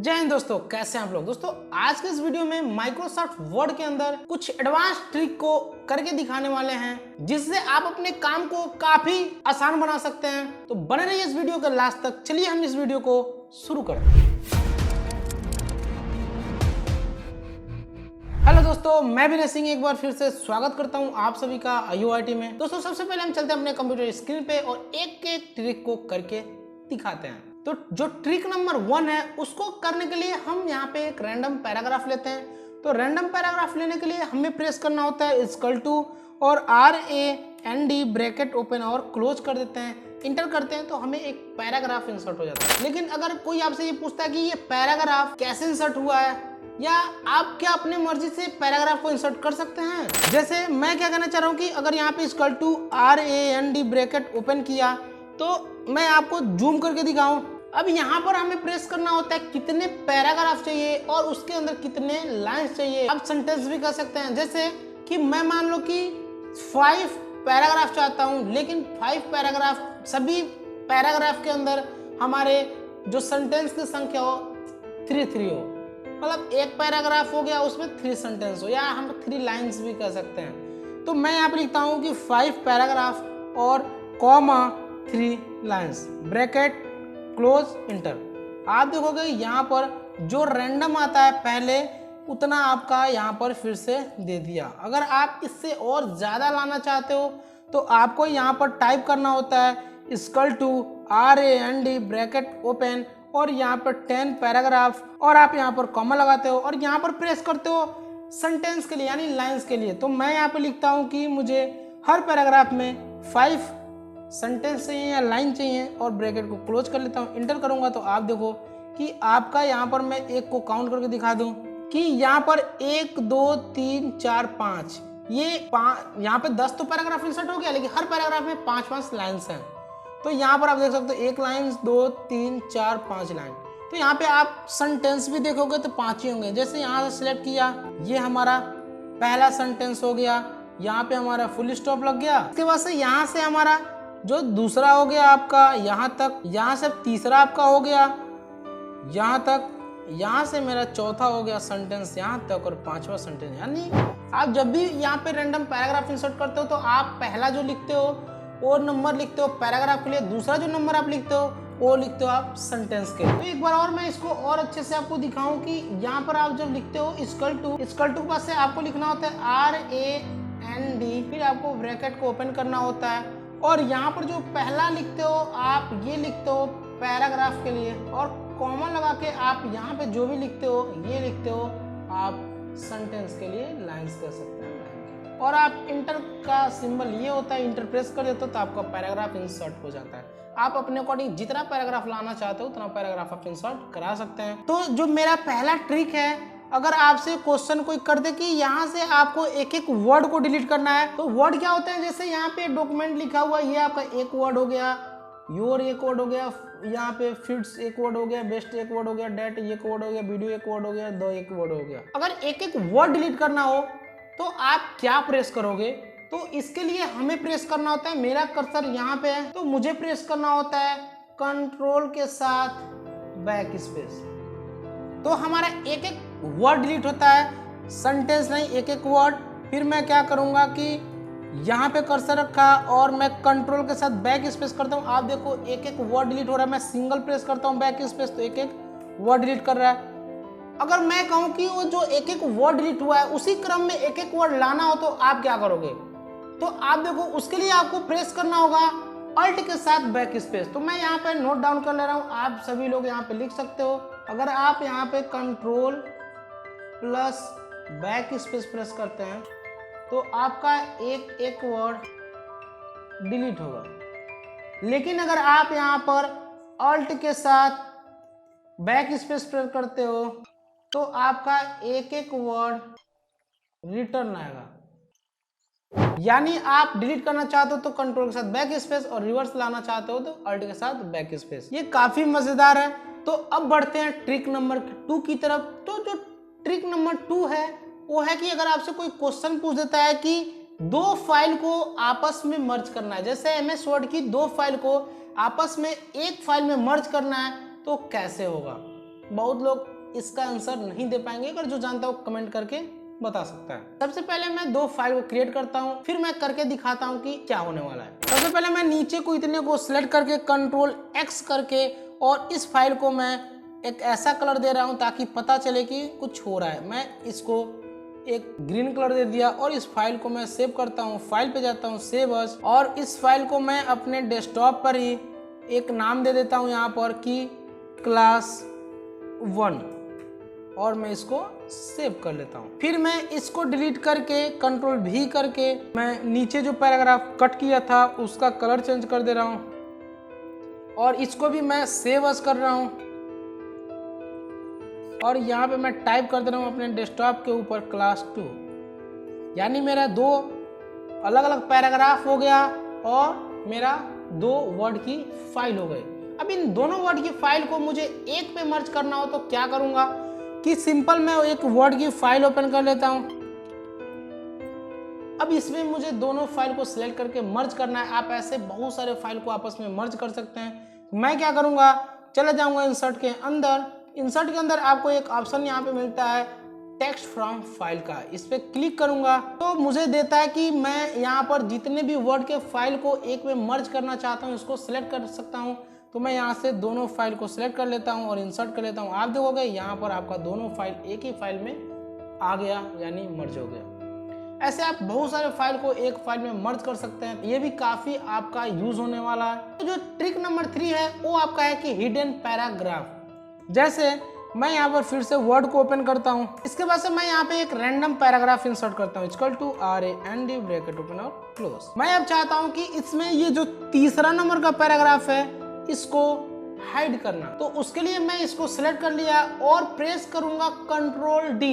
जय हिंद दोस्तों, कैसे हैं आप लोग। दोस्तों आज के इस वीडियो में माइक्रोसॉफ्ट वर्ड के अंदर कुछ एडवांस ट्रिक को करके दिखाने वाले हैं जिससे आप अपने काम को काफी आसान बना सकते हैं। तो बने रहिए इस वीडियो के लास्ट तक। चलिए हम इस वीडियो को शुरू करते हैं। हेलो दोस्तों, मैं विनय सिंह एक बार फिर से स्वागत करता हूं आप सभी का IOIT में। दोस्तों सबसे पहले हम चलते हैं अपने कंप्यूटर स्क्रीन पे और एक एक ट्रिक को करके दिखाते हैं। तो जो ट्रिक नंबर 1 है उसको करने के लिए हम यहाँ पे एक रैंडम पैराग्राफ लेते हैं। तो रैंडम पैराग्राफ लेने के लिए हमें प्रेस करना होता है इक्वल टू और RAND ब्रैकेट ओपन और क्लोज कर देते हैं, इंटर करते हैं तो हमें एक पैराग्राफ इंसर्ट हो जाता है। लेकिन अगर कोई आपसे ये पूछता है कि ये पैराग्राफ कैसे इंसर्ट हुआ है या आप क्या अपनी मर्जी से पैराग्राफ को इंसर्ट कर सकते हैं, जैसे मैं क्या कहना चाह रहा हूँ कि अगर यहाँ पे equal to RAND bracket open किया तो मैं आपको जूम करके दिखाऊं। अब यहाँ पर हमें प्रेस करना होता है कितने पैराग्राफ चाहिए और उसके अंदर कितने लाइंस चाहिए। आप सेंटेंस भी कर सकते हैं, जैसे कि मैं मान लो कि 5 पैराग्राफ चाहता हूँ, लेकिन 5 पैराग्राफ सभी पैराग्राफ के अंदर हमारे जो सेंटेंस की संख्या हो 3 हो, मतलब एक पैराग्राफ हो गया उसमें 3 सेंटेंस हो, या हम 3 लाइंस भी कर सकते हैं। तो मैं यहाँ पे लिखता हूँ कि 5 पैराग्राफ और comma 3 lines bracket close inter. आप देखोगे यहाँ पर जो रैंडम आता है पहले उतना आपका यहाँ पर फिर से दे दिया। अगर आप इससे और ज़्यादा लाना चाहते हो तो आपको यहाँ पर टाइप करना होता है equal to RAND bracket open और यहाँ पर 10 पैराग्राफ और आप यहाँ पर कॉमा लगाते हो और यहाँ पर प्रेस करते हो सेंटेंस के लिए यानी लाइंस के लिए। तो मैं यहाँ पर लिखता हूँ कि मुझे हर पैराग्राफ में 5 सेंटेंस चाहिए या लाइन चाहिए और ब्रैकेट को क्लोज कर लेता हूँ, इंटर करूंगा तो आप देखो कि आपका यहाँ पर मैं एक को काउंट करके दिखा दूं कि यहाँ पर 1 2 3 4 5 ये यहाँ पे 10 तो पैराग्राफ इंसर्ट हो गया, लेकिन हर पैराग्राफ में 5 लाइन्स हैं। तो यहाँ पर आप देख सकते हो 1 लाइन 2 3 4 5 लाइन। तो यहाँ पे आप सेंटेंस भी देखोगे तो 5 ही होंगे। जैसे यहाँ से सिलेक्ट किया, ये हमारा पहला सेंटेंस हो गया, यहाँ पे हमारा फुल स्टॉप लग गया। इसके बाद से यहाँ से हमारा जो दूसरा हो गया आपका यहाँ तक, यहाँ से तीसरा आपका हो गया यहाँ तक, यहाँ से मेरा चौथा हो गया सेंटेंस यहाँ तक और 5वां सेंटेंस। यानी आप जब भी यहाँ पे रैंडम पैराग्राफ इंसर्ट करते हो तो आप पहला जो लिखते हो वो नंबर लिखते हो पैराग्राफ के लिए, दूसरा जो नंबर आप लिखते हो वो लिखते हो आप सेंटेंस के लिए। तो एक बार और मैं इसको और अच्छे से आपको दिखाऊं कि यहाँ पर आप जब लिखते हो इक्वल टू के पास से आपको लिखना होता है RAND, फिर आपको ब्रैकेट को ओपन करना होता है और यहाँ पर जो पहला लिखते हो आप ये लिखते हो पैराग्राफ के लिए और कॉमा लगा के आप यहाँ पे जो भी लिखते हो ये लिखते हो आप सेंटेंस के लिए लाइंस कर सकते हैं। और आप इंटर का सिंबल ये होता है, इंटर प्रेस कर देते हो तो आपका पैराग्राफ इंसर्ट हो जाता है। आप अपने अकॉर्डिंग जितना पैराग्राफ लाना चाहते हो उतना पैराग्राफ आप इंसर्ट करा सकते हैं। तो जो मेरा पहला ट्रिक है, अगर आपसे क्वेश्चन कोई कर दे कि यहाँ से आपको एक एक वर्ड को डिलीट करना है, तो वर्ड क्या होते हैं, जैसे यहाँ पे डॉक्यूमेंट लिखा हुआ ये आपका एक वर्ड हो गया, योर एक वर्ड हो गया, यहाँ पे फिट्स एक वर्ड हो गया, बेस्ट एक वर्ड हो गया, डेट एक वर्ड हो गया, वीडियो एक वर्ड हो गया, दो एक वर्ड हो गया। अगर एक एक वर्ड डिलीट करना हो तो आप क्या प्रेस करोगे, तो इसके लिए हमें प्रेस करना होता है, मेरा कर्सर यहाँ पे है तो मुझे प्रेस करना होता है कंट्रोल के साथ बैक स्पेस। तो हमारा एक एक वर्ड डिलीट होता है, सेंटेंस नहीं, एक एक वर्ड। फिर मैं क्या करूंगा कि यहाँ पे कर्सर रखा और मैं कंट्रोल के साथ बैक स्पेस करता हूँ। आप देखो एक एक वर्ड डिलीट हो रहा है, मैं सिंगल प्रेस करता हूँ बैक स्पेस तो एक एक वर्ड डिलीट कर रहा है। अगर मैं कहूँ कि वो जो एक एक वर्ड डिलीट हुआ है उसी क्रम में एक एक वर्ड लाना हो तो आप क्या करोगे, तो आप देखो उसके लिए आपको प्रेस करना होगा अल्ट के साथ बैक स्पेस। तो मैं यहाँ पे नोट डाउन कर ले रहा हूँ, आप सभी लोग यहाँ पे लिख सकते हो। अगर आप यहाँ पे control plus back space press करते हैं तो आपका एक एक वर्ड डिलीट होगा। लेकिन अगर आप यहाँ पर अल्ट के साथ बैक स्पेस प्रेस करते हो तो आपका एक एक वर्ड रिटर्न आएगा। यानी आप डिलीट करना चाहते हो तो कंट्रोल के साथ बैक स्पेस और रिवर्स लाना चाहते हो तो अल्ट के साथ बैक स्पेस। ये काफी मजेदार है। तो अब बढ़ते हैं ट्रिक नंबर 2 की तरफ। तो जो ट्रिक नंबर 2 है वो है कि अगर आपसे कोई क्वेश्चन पूछ देता है कि 2 फाइल को आपस में मर्ज करना है, जैसे MS वर्ड की 2 फाइल को आपस में एक फाइल में मर्ज करना है तो कैसे होगा। बहुत लोग इसका आंसर नहीं दे पाएंगे, अगर जो जानता हो कमेंट करके बता सकता है। सबसे पहले मैं 2 फाइल को क्रिएट करता हूँ, फिर मैं करके दिखाता हूँ कि क्या होने वाला है। सबसे पहले मैं नीचे को इतने को सिलेक्ट करके कंट्रोल X करके और इस फाइल को मैं एक ऐसा कलर दे रहा हूँ ताकि पता चले कि कुछ हो रहा है। मैं इसको एक ग्रीन कलर दे दिया और इस फाइल को मैं सेव करता हूँ। फाइल पे जाता हूँ, सेव एज, और इस फाइल को मैं अपने डेस्कटॉप पर ही एक नाम दे देता हूँ यहाँ पर कि क्लास 1, और मैं इसको सेव कर लेता हूँ। फिर मैं इसको डिलीट करके कंट्रोल V करके मैं नीचे जो पैराग्राफ कट किया था उसका कलर चेंज कर दे रहा हूँ और इसको भी मैं सेव एज कर रहा हूँ। और यहाँ पे मैं टाइप कर दे रहा हूँ अपने डेस्कटॉप के ऊपर क्लास 2, यानी मेरा 2 अलग अलग पैराग्राफ हो गया और मेरा 2 वर्ड की फाइल हो गई। अब इन दोनों वर्ड की फाइल को मुझे एक पे मर्ज करना हो तो क्या करूँगा कि सिंपल मैं एक वर्ड की फाइल ओपन कर लेता हूँ। अब इसमें मुझे दोनों फाइल को सिलेक्ट करके मर्ज करना है। आप ऐसे बहुत सारे फाइल को आपस में मर्ज कर सकते हैं। मैं क्या करूँगा, चले जाऊँगा इंसर्ट के अंदर। इंसर्ट के अंदर आपको एक ऑप्शन यहाँ पे मिलता है टेक्स्ट फ्रॉम फाइल का, इस पर क्लिक करूंगा तो मुझे देता है कि मैं यहाँ पर जितने भी वर्ड के फाइल को एक में मर्ज करना चाहता हूँ इसको सिलेक्ट कर सकता हूँ। तो मैं यहाँ से दोनों फाइल को सिलेक्ट कर लेता हूँ और इंसर्ट कर लेता हूँ। आप देखोगे यहाँ पर आपका दोनों फाइल एक ही फाइल में आ गया, यानी मर्ज हो गया। ऐसे आप बहुत सारे फाइल को एक फाइल में मर्ज कर सकते हैं। ये भी काफी आपका यूज होने वाला है। तो जो ट्रिक नंबर 3 है वो आपका है कि हिडन पैराग्राफ। जैसे मैं यहाँ पर फिर से वर्ड को ओपन करता हूँ, इसके बाद से मैं यहाँ पे एक रैंडम पैराग्राफ इंसर्ट करता हूँ, equal to RAND bracket open और क्लोज। मैं अब चाहता हूँ कि इसमें ये जो तीसरा नंबर का पैराग्राफ है इसको हाइड करना, तो उसके लिए मैं इसको सिलेक्ट कर लिया और प्रेस करूंगा कंट्रोल D।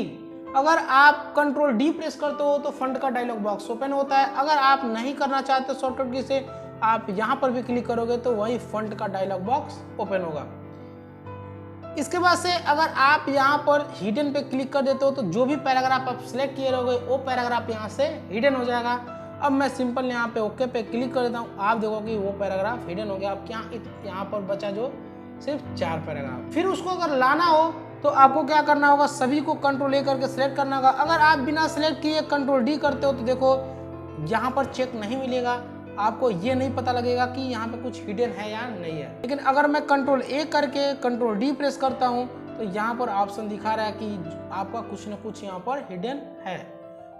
अगर आप कंट्रोल D प्रेस करते हो तो फंट का डायलॉग बॉक्स ओपन होता है। अगर आप नहीं करना चाहते शॉर्टकट की से आप यहाँ पर भी क्लिक करोगे तो वही फंट का डायलॉग बॉक्स ओपन होगा। इसके बाद से अगर आप यहाँ पर हिडन पे क्लिक कर देते हो तो जो भी पैराग्राफ आप सिलेक्ट किए रहोगे वो पैराग्राफ यहाँ से हिडन हो जाएगा। अब मैं सिंपल यहाँ पे ओके पे क्लिक कर देता हूँ। आप देखो कि वो पैराग्राफ हिडन हो गया। अब क्या यहाँ पर बचा जो सिर्फ 4 पैराग्राफ। फिर उसको अगर लाना हो तो आपको क्या करना होगा, सभी को कंट्रोल A करके सिलेक्ट करना होगा। अगर आप बिना सिलेक्ट किए कंट्रोल D करते हो तो देखो यहाँ पर चेक नहीं मिलेगा, आपको ये नहीं पता लगेगा कि यहाँ पे कुछ हिडन है या नहीं है। लेकिन अगर मैं कंट्रोल A करके कंट्रोल D प्रेस करता हूँ तो यहाँ पर ऑप्शन दिखा रहा है कि आपका कुछ न कुछ यहाँ पर हिडन है।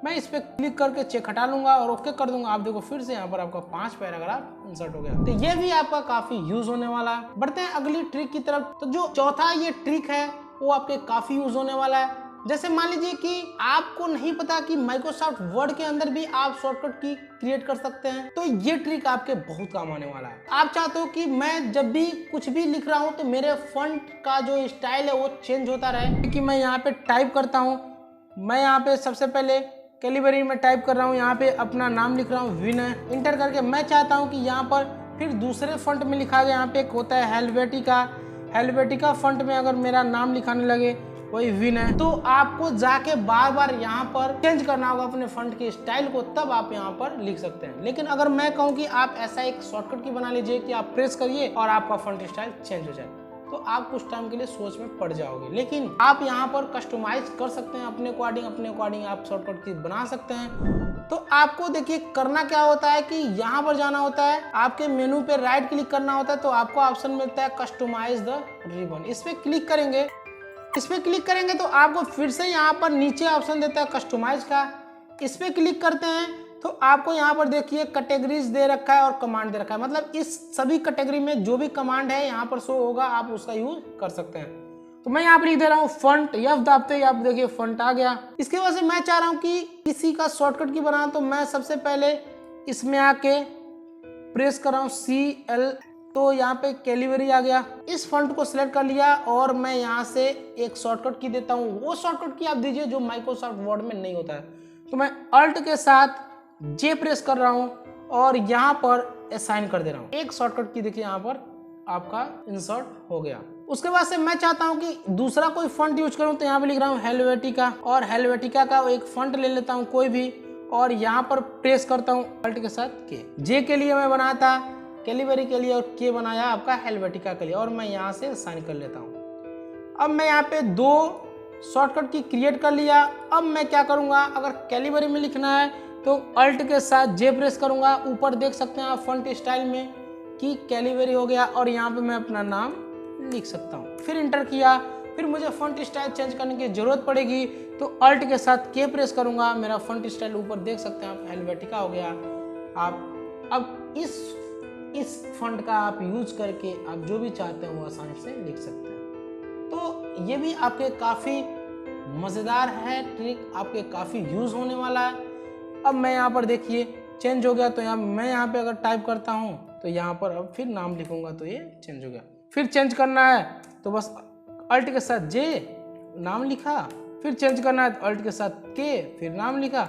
मैं इस पे क्लिक करके चेक हटा लूंगा और ओके कर दूंगा। आप देखो फिर से यहाँ पर आपका 5 पैराग्राफ इंसर्ट हो गया। तो ये भी आपका काफी यूज होने वाला है। बढ़ते हैं अगली ट्रिक की तरफ। तो जो चौथा ये ट्रिक है वो आपके काफी यूज होने वाला है। जैसे मान लीजिए कि आपको नहीं पता कि माइक्रोसॉफ्ट वर्ड के अंदर भी आप शॉर्टकट की क्रिएट कर सकते हैं, तो ये ट्रिक आपके बहुत काम आने वाला है। आप चाहते हो कि मैं जब भी कुछ भी लिख रहा हूं तो मेरे फॉन्ट का जो स्टाइल है वो चेंज होता रहे। कि मैं यहाँ पे टाइप करता हूँ, मैं यहाँ पे सबसे पहले कैलिबरी में टाइप कर रहा हूँ, यहाँ पे अपना नाम लिख रहा हूँ विनय, इंटर करके मैं चाहता हूँ कि यहाँ पर फिर दूसरे फॉन्ट में लिखा गया। यहाँ पे एक होता है हेल्वेटिका फॉन्ट में अगर मेरा नाम लिखाने लगे वही विनय, तो आपको जाके बार बार यहाँ पर चेंज करना होगा अपने फॉन्ट के स्टाइल को, तब आप यहाँ पर लिख सकते हैं। लेकिन अगर मैं कहूँ कि आप ऐसा एक शॉर्टकट की बना लीजिए कि आप प्रेस करिए और आपका फॉन्ट स्टाइल चेंज हो जाए, तो आप कुछ टाइम के लिए सोच में पड़ जाओगे। लेकिन आप यहाँ पर कस्टमाइज कर सकते हैं अपने अकॉर्डिंग आप शॉर्टकट की बना सकते हैं। तो आपको देखिए करना क्या होता है कि यहाँ पर जाना होता है, आपके मेनू पे राइट क्लिक करना होता है, तो आपको ऑप्शन मिलता है कस्टमाइज द रिबन। इस पे क्लिक करेंगे तो आपको फिर से यहाँ पर नीचे ऑप्शन देता है कस्टमाइज का। इस पे क्लिक करते हैं तो आपको यहाँ पर देखिए कैटेगरीज दे रखा है और कमांड दे रखा है, मतलब इस सभी कैटेगरी में जो भी कमांड है यहाँ पर शो होगा, आप उसका यूज कर सकते हैं। तो मैं यहाँ पर लिख दे रहा हूँ फॉन्ट, F दाबते ही आप देखिए फॉन्ट आ गया। इसके वजह से मैं चाह रहा हूँ कि किसी का शॉर्टकट की बना, तो मैं सबसे पहले इसमें आके प्रेस कर रहा हूँ CL, तो यहाँ पे कैलिबरी आ गया। इस फॉन्ट को सिलेक्ट कर लिया और मैं यहाँ से एक शॉर्टकट की देता हूँ। वो शॉर्टकट की आप दीजिए जो माइक्रोसॉफ्ट वर्ड में नहीं होता है। तो मैं अल्ट के साथ J प्रेस कर रहा हूँ और यहाँ पर असाइन कर दे रहा हूँ। एक शॉर्टकट की देखिए यहाँ पर आपका इंसर्ट हो गया। उसके बाद से मैं चाहता हूँ कि दूसरा कोई फॉन्ट यूज करूँ, तो यहाँ पे लिख रहा हूँ हेल्वेटिका, और हेल्वेटिका का एक फॉन्ट ले लेता हूँ कोई भी और यहाँ पर प्रेस करता हूँ अल्ट के साथ K। J के लिए मैं बनाया था कैलिबरी के लिए और K बनाया आपका हेल्वेटिका के लिए, और मैं यहाँ से साइन कर लेता हूँ। अब मैं यहाँ पे 2 शॉर्टकट की क्रिएट कर लिया। अब मैं क्या करूँगा, अगर कैलिबरी में लिखना है तो अल्ट के साथ जे प्रेस करूँगा। ऊपर देख सकते हैं आप फॉन्ट स्टाइल में कि कैलिबरी हो गया और यहाँ पे मैं अपना नाम लिख सकता हूँ। फिर इंटर किया, फिर मुझे फॉन्ट स्टाइल चेंज करने की जरूरत पड़ेगी तो अल्ट के साथ के प्रेस करूँगा। मेरा फॉन्ट स्टाइल ऊपर देख सकते हैं आप हेलवेटिका हो गया। आप अब इस फॉन्ट का आप यूज करके आप जो भी चाहते हैं वो आसानी से लिख सकते हैं। तो ये भी आपके काफ़ी मज़ेदार है ट्रिक, आपके काफ़ी यूज़ होने वाला है। अब मैं यहाँ पर देखिए चेंज हो गया, तो मैं यहाँ पे अगर टाइप करता हूँ तो यहाँ पर अब फिर नाम लिखूंगा तो ये चेंज हो गया। फिर चेंज करना है तो बस अल्ट के साथ जे नाम लिखा, फिर चेंज करना है तो अल्ट के साथ के फिर नाम लिखा।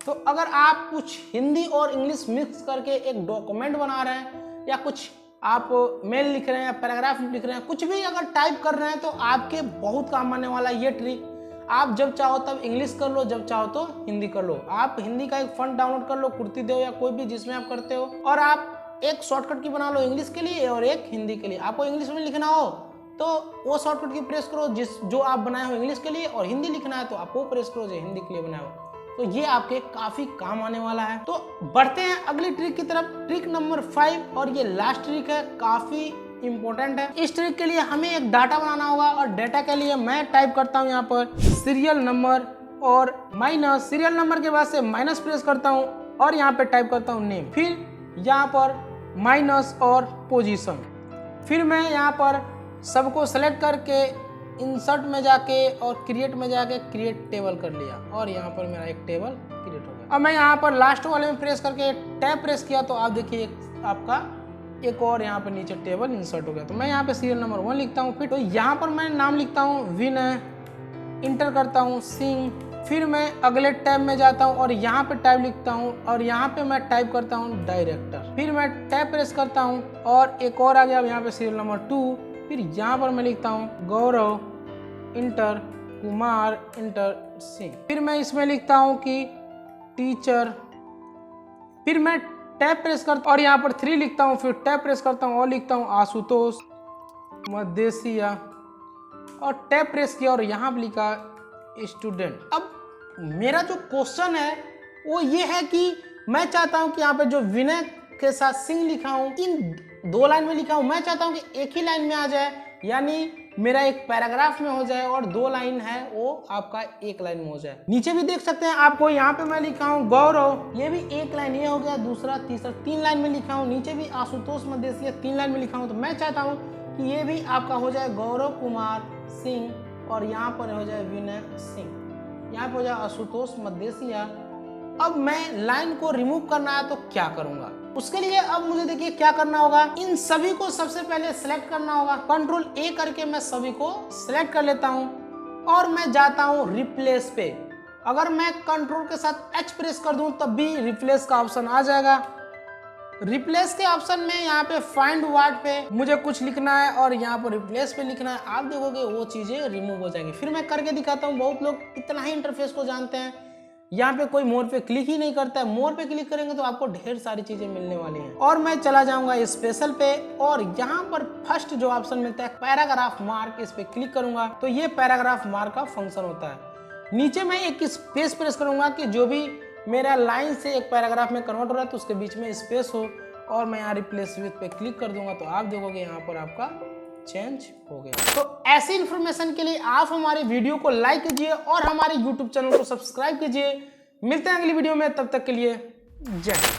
तो अगर आप कुछ हिंदी और इंग्लिश मिक्स करके एक डॉक्यूमेंट बना रहे हैं या कुछ आप मेल लिख रहे हैं या पैराग्राफ लिख रहे हैं, कुछ भी अगर टाइप कर रहे हैं तो आपके बहुत काम आने वाला है ये ट्रिक। आप जब चाहो तब इंग्लिश कर लो, जब चाहो तो हिंदी कर लो। आप हिंदी का एक फॉन्ट डाउनलोड कर लो, कुर्ती देव या कोई भी जिसमें आप करते हो, और आप एक शॉर्टकट की बना लो इंग्लिश के लिए और एक हिंदी के लिए। आपको इंग्लिश में लिखना हो तो वो शॉर्टकट की प्रेस करो जो आप बनाए हो इंग्लिश के लिए, और हिंदी लिखना है तो आप वो प्रेस करो जो हिंदी के लिए बनाए हो। तो ये आपके काफी काम आने वाला है। तो बढ़ते हैं अगली ट्रिक की तरफ, ट्रिक नंबर 5, और ये लास्ट ट्रिक है, काफी इंपॉर्टेंट है। इस ट्रिक के लिए हमें एक डाटा बनाना होगा और डाटा के लिए मैं टाइप करता हूँ यहाँ पर सीरियल नंबर और माइनस, सीरियल नंबर के बाद से माइनस प्रेस करता हूँ और यहाँ पे टाइप करता हूँ नेम, फिर यहाँ पर माइनस और पोजीशन। फिर मैं यहाँ पर सबको सेलेक्ट करके इंसर्ट में जाके और क्रिएट में जाके क्रिएट टेबल कर लिया और यहाँ पर मेरा एक टेबल क्रिएट हो गया। अब मैं यहाँ पर लास्ट वाले में प्रेस करके टैब प्रेस किया तो आप देखिए आपका एक और यहाँ पर नीचे टेबल इंसर्ट हो गया। तो मैं यहाँ पे सीरियल नंबर 1 लिखता हूँ, फिर तो यहाँ पर मैं नाम लिखता हूँ विनय, इंटर करता हूँ सिंह, फिर मैं अगले टैब में जाता हूँ और यहाँ पे टाइप लिखता हूँ और यहाँ पे मैं टाइप करता हूँ डायरेक्टर, फिर मैं टैब प्रेस करता हूँ और एक और आ गया यहाँ पे सीरियल नंबर 2, फिर यहाँ पर मैं लिखता हूँ गौरव, इंटर कुमार, इंटर सिंह, फिर मैं इसमें लिखता हूँ कि टीचर, फिर मैं टैब प्रेस करता और यहाँ पर 3 लिखता हूँ, फिर टैब प्रेस करता हूँ और लिखता हूँ आशुतोष मदेशिया और टैब प्रेस किया और यहाँ पर लिखा स्टूडेंट। अब मेरा जो क्वेश्चन है वो ये है कि मैं चाहता हूँ कि यहाँ पे जो विनय के साथ सिंह लिखा हूँ इन 2 लाइन में लिखा हूँ, मैं चाहता हूँ कि एक ही लाइन में आ जाए, यानी मेरा एक पैराग्राफ में हो जाए और 2 लाइन है वो आपका 1 लाइन में हो जाए। नीचे भी देख सकते हैं आपको, यहाँ पे मैं लिखा हूँ गौरव, ये भी 1 लाइन, ये हो गया दूसरा, तीसरा 3 लाइन में लिखा हूँ। नीचे भी आशुतोष मदेशिया 3 लाइन में लिखा हूँ। तो मैं चाहता हूँ कि ये भी आपका हो जाए गौरव कुमार सिंह और यहाँ पर हो जाए विनय सिंह, यहाँ पर हो जाए आशुतोष मदेशिया। अब मैं लाइन को रिमूव करना है तो क्या करूंगा, उसके लिए अब मुझे देखिए क्या करना होगा, इन सभी को सबसे पहले सेलेक्ट करना होगा। कंट्रोल ए करके मैं सभी को सेलेक्ट कर लेता हूं और मैं जाता हूं रिप्लेस पे। अगर मैं कंट्रोल के साथ एच प्रेस कर दूं तब भी रिप्लेस का ऑप्शन आ जाएगा। रिप्लेस के ऑप्शन में यहाँ पे फाइंड वर्ड पे मुझे कुछ लिखना है और यहाँ पर रिप्लेस पे लिखना है, आप देखोगे वो चीजें रिमूव हो जाएंगी। फिर मैं करके दिखाता हूँ। बहुत लोग इतना ही इंटरफेस को जानते हैं, यहाँ पे कोई मोर पे क्लिक ही नहीं करता है। मोर पे क्लिक करेंगे तो आपको ढेर सारी चीजें मिलने वाली हैं। और मैं चला जाऊंगा स्पेशल पे और यहाँ पर फर्स्ट जो ऑप्शन मिलता है पैराग्राफ मार्क, इस पे क्लिक करूंगा तो ये पैराग्राफ मार्क का फंक्शन होता है। नीचे मैं एक स्पेस प्रेस करूंगा कि जो भी मेरा लाइन से एक पैराग्राफ में कन्वर्ट हो रहा है तो उसके बीच में स्पेस हो, और मैं यहाँ रिप्लेस विथ पे क्लिक कर दूंगा तो आप देखोगे यहाँ पर आपका चेंज हो गया। तो ऐसी इन्फॉर्मेशन के लिए आप हमारे वीडियो को लाइक कीजिए और हमारे YouTube चैनल को सब्सक्राइब कीजिए। मिलते हैं अगली वीडियो में, तब तक के लिए जय हिंद।